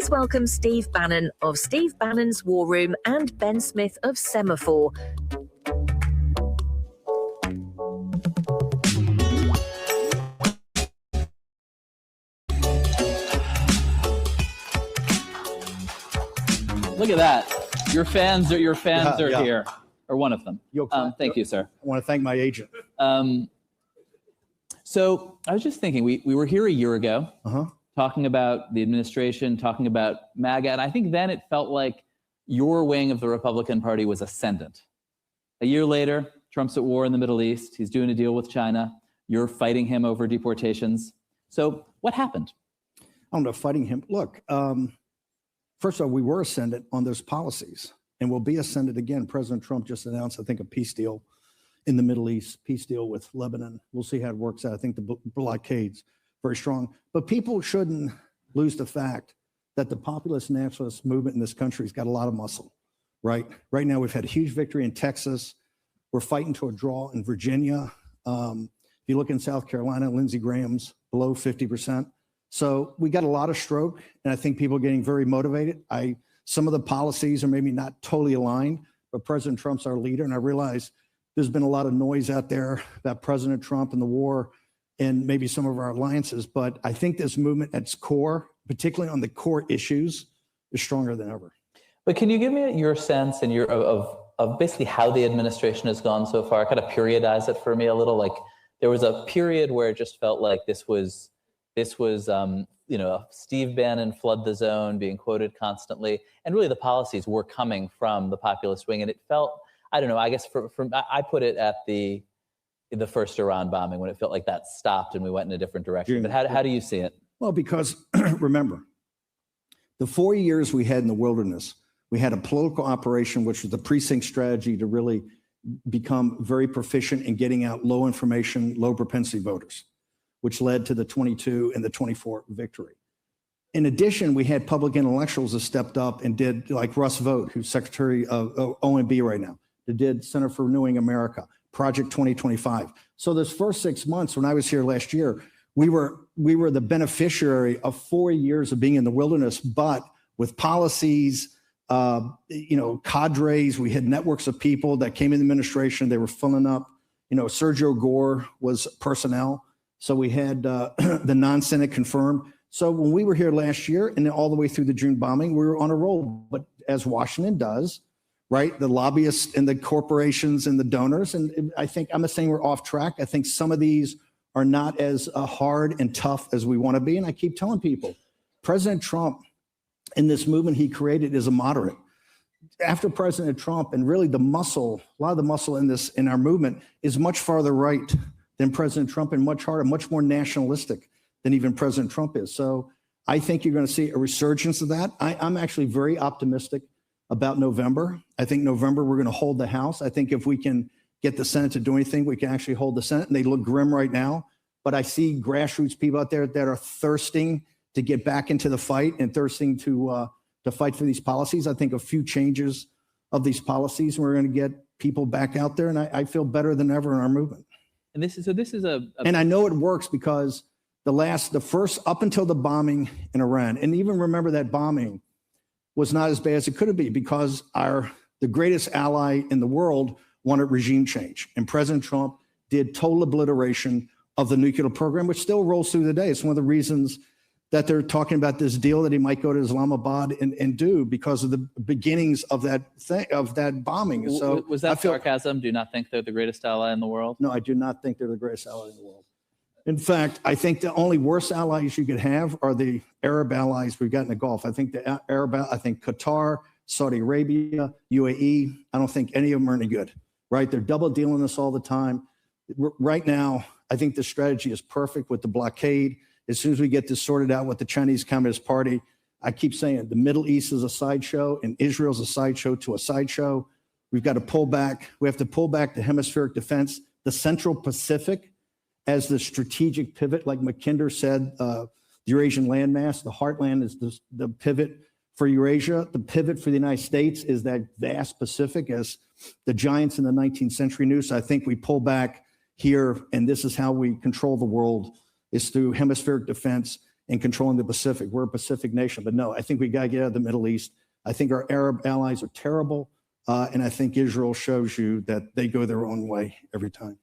Please welcome Steve Bannon of Steve Bannon's War Room and Ben Smith of Semafor. Look at that. Your fans are here, or one of them. Thank you, sir. I want to thank my agent. So I was just thinking, we were here a year ago talking about the administration, talking about MAGA, and I think then it felt like your wing of the Republican Party was ascendant. A year later, Trump's at war in the Middle East. He's doing a deal with China. You're fighting him over deportations. So what happened? I'm not fighting him. Look, first of all, we were ascendant on those policies, and we'll be ascendant again. President Trump just announced, I think, a peace deal in the Middle East, peace deal with Lebanon. We'll see how it works out. I think the blockade's very strong. But people shouldn't lose the fact that the populist nationalist movement in this country has got a lot of muscle, right? Right now, we've had a huge victory in Texas. We're fighting to a draw in Virginia. If you look in South Carolina, Lindsey Graham's below 50%. So we got a lot of stroke, and I think people are getting very motivated. Some of the policies are maybe not totally aligned, but President Trump's our leader, and I realize there's been a lot of noise out there about President Trump and the war and maybe some of our alliances, but I think this movement at its core, particularly on the core issues, is stronger than ever. But can you give me your sense and of basically how the administration has gone so far? Kind of periodize it for me a little. Like there was a period where it just felt like this was Steve Bannon flood the zone being quoted constantly, and really the policies were coming from the populist wing, and it felt, I don't know, I guess I put it at the first Iran bombing when it felt like that stopped and we went in a different direction. But how do you see it? Well, because remember, the 4 years we had in the wilderness, we had a political operation, which was the precinct strategy to really become very proficient in getting out low information, low propensity voters, which led to the 22 and the 24 victory. In addition, we had public intellectuals that stepped up and did, like Russ Vought, who's Secretary of OMB right now, that did Center for Renewing America, Project 2025. So this first 6 months, when I was here last year, we were the beneficiary of 4 years of being in the wilderness, but with policies, cadres, we had networks of people that came in the administration, they were filling up. Sergio Gore was personnel. So we had the non-Senate confirmed. So when we were here last year and then all the way through the June bombing, we were on a roll. But as Washington does, right, the lobbyists and the corporations and the donors, and I think, I'm not saying we're off track. I think some of these are not as hard and tough as we want to be. And I keep telling people, President Trump and this movement he created is a moderate. After President Trump, and really a lot of the muscle in our movement is much farther right than President Trump, and much harder, much more nationalistic than even President Trump is. So I think you're going to see a resurgence of that. I'm actually very optimistic about November. I think November we're going to hold the House. I think if we can get the Senate to do anything, we can actually hold the Senate, and they look grim right now. But I see grassroots people out there that are thirsting to get back into the fight and thirsting to fight for these policies. I think a few changes of these policies, we're going to get people back out there, and I feel better than ever in our movement. And this is and I know it works because the first up until the bombing in Iran, and even remember that bombing was not as bad as it could have been because the greatest ally in the world wanted regime change, and President Trump did total obliteration of the nuclear program, which still rolls through the day. It's one of the reasons that they're talking about this deal that he might go to Islamabad and do because of the beginnings of that bombing. So was that sarcasm? Do you not think they're the greatest ally in the world? No, I do not think they're the greatest ally in the world. In fact, I think the only worst allies you could have are the Arab allies we've got in the Gulf. I think I think Qatar, Saudi Arabia, UAE, I don't think any of them are any good, right? They're double dealing us all the time. Right now, I think the strategy is perfect with the blockade. As soon as we get this sorted out with the Chinese Communist Party, I keep saying the Middle East is a sideshow and Israel's a sideshow to a sideshow. We've got to pull back. We have to pull back the hemispheric defense, the Central Pacific as the strategic pivot, like Mackinder said, the Eurasian landmass, the heartland is the pivot for Eurasia. The pivot for the United States is that vast Pacific, as the giants in the 19th century knew. So I think we pull back here, and this is how we control the world, is through hemispheric defense and controlling the Pacific. We're a Pacific nation, but no, I think we got to get out of the Middle East. I think our Arab allies are terrible. And I think Israel shows you that they go their own way every time.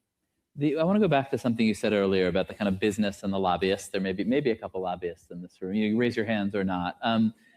I want to go back to something you said earlier about the kind of business and the lobbyists. There may be a couple lobbyists in this room. You raise your hands or not.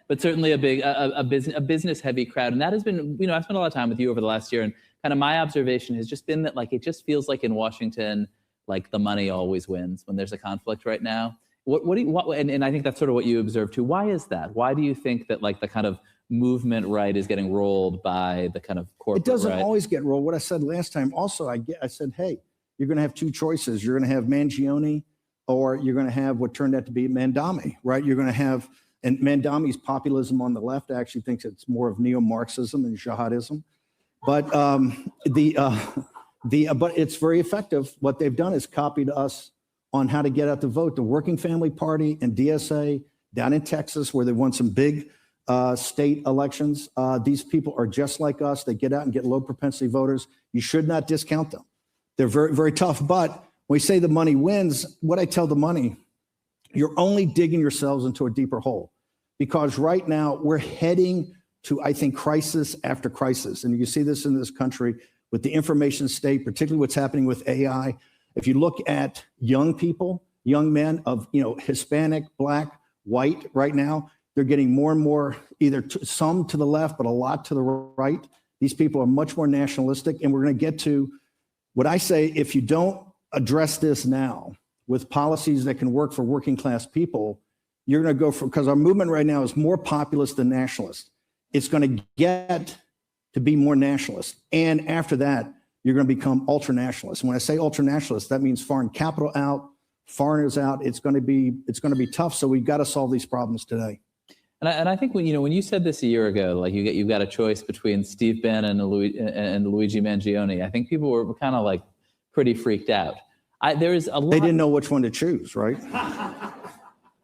But certainly a business heavy crowd. And that has been, I spent a lot of time with you over the last year, and kind of my observation has just been that it just feels like in Washington, the money always wins when there's a conflict right now. And I think that's sort of what you observe too. Why is that? Why do you think that the kind of movement right is getting rolled by the kind of corporate right? It doesn't always get rolled. What I said last time also, I said, hey, you're going to have two choices. You're going to have Mangione, or you're going to have what turned out to be Mandami, right? You're going to have, and Mandami's populism on the left actually thinks it's more of neo-Marxism and jihadism. But but it's very effective. What they've done is copied us on how to get out the vote. The Working Family Party and DSA down in Texas, where they won some big state elections. These people are just like us. They get out and get low propensity voters. You should not discount them. They're very, very tough. But when we say the money wins, what I tell the money, you're only digging yourselves into a deeper hole, because right now we're heading to, I think, crisis after crisis. And you see this in this country with the information state, particularly what's happening with AI. If you look at young people, young men of, Hispanic, Black, white right now, they're getting more and more, either some to the left, but a lot to the right. These people are much more nationalistic. And we're going to get to what I say, if you don't address this now with policies that can work for working class people, you're going to go for, because our movement right now is more populist than nationalist. It's going to get to be more nationalist. And after that, you're going to become ultra-nationalist. When I say ultra-nationalist, that means foreign capital out, foreigners out. It's going to be tough. So we've got to solve these problems today. And I think when you said this a year ago, you've got a choice between Steve Bannon and Luigi Mangione, I think people were kind of pretty freaked out. There is a lot. They didn't know which one to choose, right?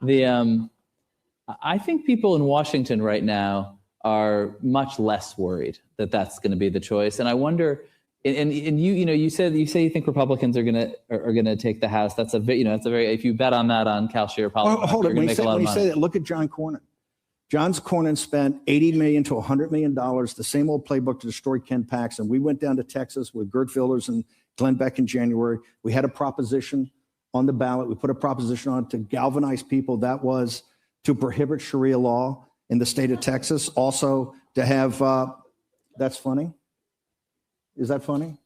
I think people in Washington right now are much less worried that that's going to be the choice. And I wonder, and you say you think Republicans are gonna take the House. That's a very if you bet on that on Calshare politics, hold you're it. going to make a lot of money. When you say that, look at John Cornyn. John Cornyn spent $80 million to $100 million, the same old playbook to destroy Ken Paxton. We went down to Texas with Gert Wilders and Glenn Beck in January. We had a proposition on the ballot. We put a proposition on to galvanize people. That was to prohibit Sharia law in the state of Texas. Also to have, that's funny. Is that funny?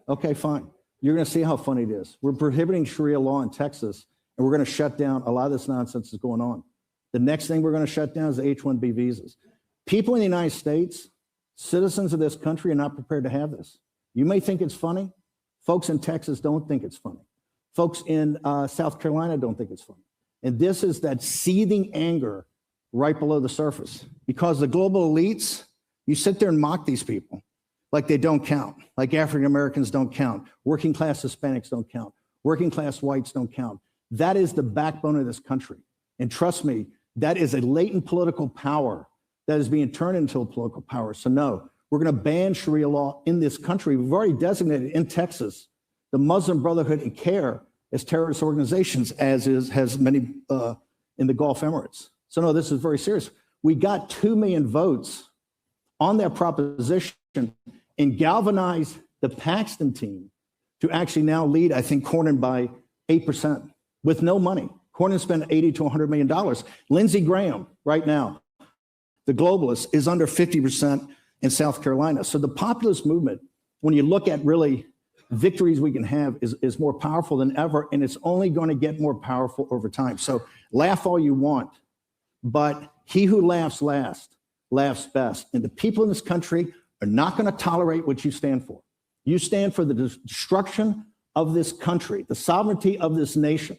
Okay, fine. You're going to see how funny it is. We're prohibiting Sharia law in Texas, and we're going to shut down a lot of this nonsense that's going on. The next thing we're going to shut down is the H-1B visas. People in the United States, citizens of this country, are not prepared to have this. You may think it's funny. Folks in Texas don't think it's funny. Folks in South Carolina don't think it's funny. And this is that seething anger right below the surface, because the global elites, you sit there and mock these people like they don't count, like African Americans don't count, working class Hispanics don't count, working class whites don't count. That is the backbone of this country. And trust me, that is a latent political power that is being turned into a political power. So no, we're going to ban Sharia law in this country. We've already designated in Texas the Muslim Brotherhood and CARE as terrorist organizations, has many in the Gulf Emirates. So no, this is very serious. We got 2 million votes on that proposition and galvanized the Paxton team to actually now lead, I think, Cornyn by 8% with no money. Cornyn spent $80 to $100 million. Lindsey Graham, right now, the globalist, is under 50% in South Carolina. So the populist movement, when you look at really victories we can have, is more powerful than ever, and it's only going to get more powerful over time. So laugh all you want, but he who laughs last laughs best. And the people in this country are not going to tolerate what you stand for. You stand for the destruction of this country, the sovereignty of this nation.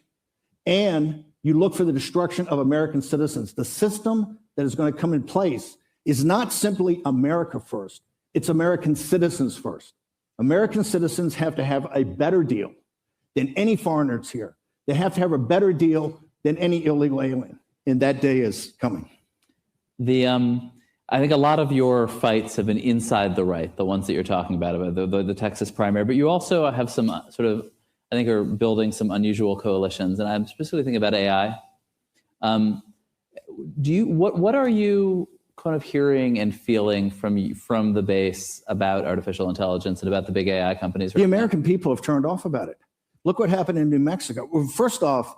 And you look for the destruction of American citizens. The system that is going to come in place is not simply America first. It's American citizens first. American citizens have to have a better deal than any foreigners here. They have to have a better deal than any illegal alien. And that day is coming. I think a lot of your fights have been inside the right, the ones that you're talking about the Texas primary, but you also have some sort of, I think, are building some unusual coalitions. And I'm specifically thinking about AI. What are you kind of hearing and feeling from the base about artificial intelligence and about the big AI companies? The American people have turned off about it. Look what happened in New Mexico. Well, first off,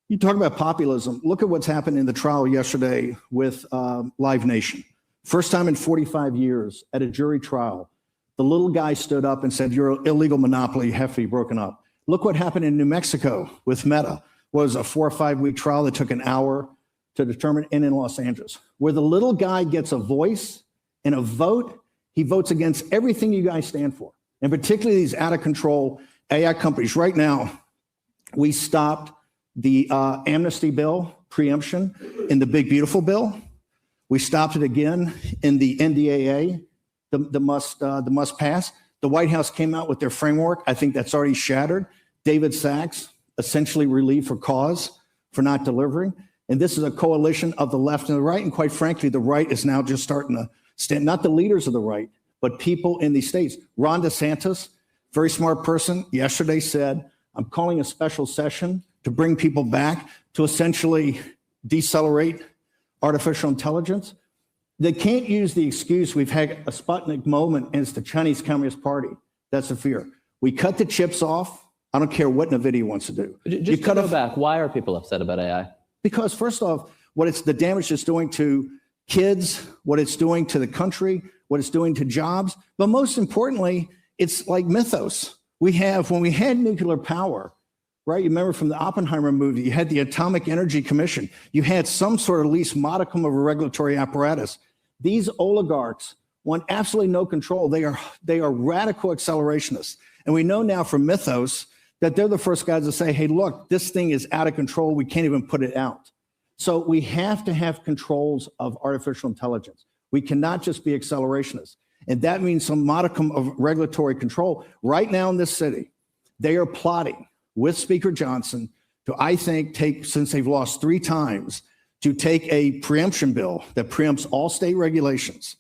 you talk about populism. Look at what's happened in the trial yesterday with Live Nation. First time in 45 years at a jury trial, the little guy stood up and said, "Your illegal monopoly, you have to be broken up." Look what happened in New Mexico with Meta. Was a 4 or 5 week trial that took an hour to determine, and in Los Angeles, where the little guy gets a voice and a vote. He votes against everything you guys stand for, and particularly these out of control AI companies. Right now, we stopped the amnesty bill preemption in the big beautiful bill. We stopped it again in the NDAA, the must pass. The White House came out with their framework. I think that's already shattered. David Sachs essentially relieved for cause for not delivering. And this is a coalition of the left and the right. And quite frankly, the right is now just starting to stand, not the leaders of the right, but people in these states. Ron DeSantis, very smart person, yesterday said, "I'm calling a special session to bring people back to essentially decelerate artificial intelligence." They can't use the excuse we've had a Sputnik moment and it's the Chinese Communist Party. That's the fear. We cut the chips off. I don't care what NVIDIA wants to do. Just to go back, why are people upset about AI? Because first off, the damage it's doing to kids, what it's doing to the country, what it's doing to jobs. But most importantly, it's like mythos. When we had nuclear power, right? You remember from the Oppenheimer movie, you had the Atomic Energy Commission. You had some sort of at least modicum of a regulatory apparatus. These oligarchs want absolutely no control. They are radical accelerationists. And we know now from mythos that they're the first guys to say, "Hey, look, this thing is out of control. We can't even put it out." So we have to have controls of artificial intelligence. We cannot just be accelerationists. And that means some modicum of regulatory control. Right now in this city, they are plotting with Speaker Johnson to, I think, since they've lost 3 times, to take a preemption bill that preempts all state regulations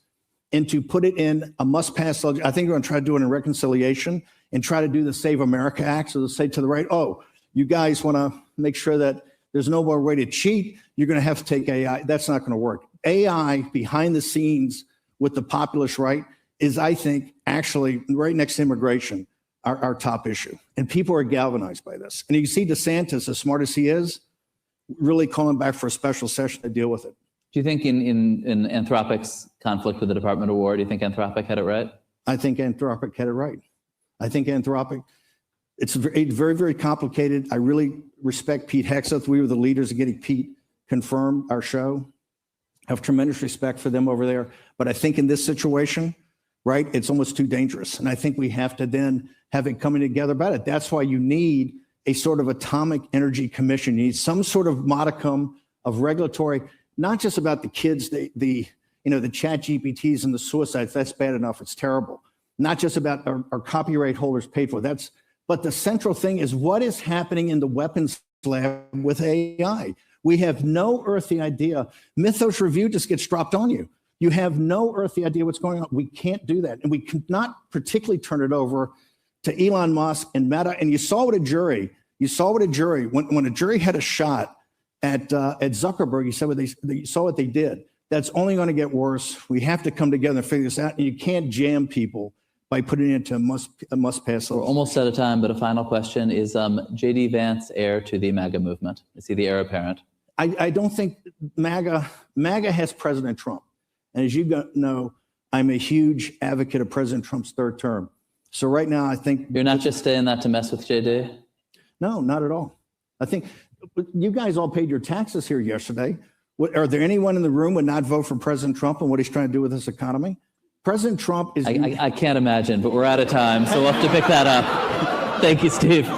and to put it in a must-pass. I think they're going to try to do it in reconciliation and try to do the Save America Act. So they'll say to the right, "Oh, you guys want to make sure that there's no more way to cheat. You're going to have to take AI." That's not going to work. AI behind the scenes with the populist right is, I think, actually right next to immigration, our top issue. And people are galvanized by this. And you see DeSantis, as smart as he is, really calling back for a special session to deal with it. Do you think in Anthropic's conflict with the Department of War, do you think Anthropic had it right? I think Anthropic had it right. I think Anthropic, it's very, very complicated. I really respect Pete Hegseth. We were the leaders of getting Pete confirmed, our show. I have tremendous respect for them over there. But I think in this situation, right, it's almost too dangerous. And I think we have to then have it coming together about it. That's why you need a sort of atomic energy commission. You need some sort of modicum of regulatory, not just about the kids, the chat GPTs and the suicides. That's bad enough. It's terrible. Not just about our copyright holders paid for. But the central thing is what is happening in the weapons lab with AI. We have no earthly idea. Mythos Review just gets dropped on you. You have no earthly idea what's going on. We can't do that. And we cannot particularly turn it over to Elon Musk and Meta. And you saw what a jury, when a jury had a shot at Zuckerberg, you saw what they did. That's only going to get worse. We have to come together and figure this out. And you can't jam people by putting it into a must-pass. We're almost out of time, but a final question is, J.D. Vance heir to the MAGA movement? Is he the heir apparent? I don't think MAGA has President Trump. And as you know, I'm a huge advocate of President Trump's 3rd term. So right now, I think— You're not just saying that to mess with J.D.? No, not at all. I think you guys all paid your taxes here yesterday. Are there anyone in the room who would not vote for President Trump and what he's trying to do with this economy? President Trump is— I can't imagine, but we're out of time, so we'll have to pick that up. Thank you, Steve.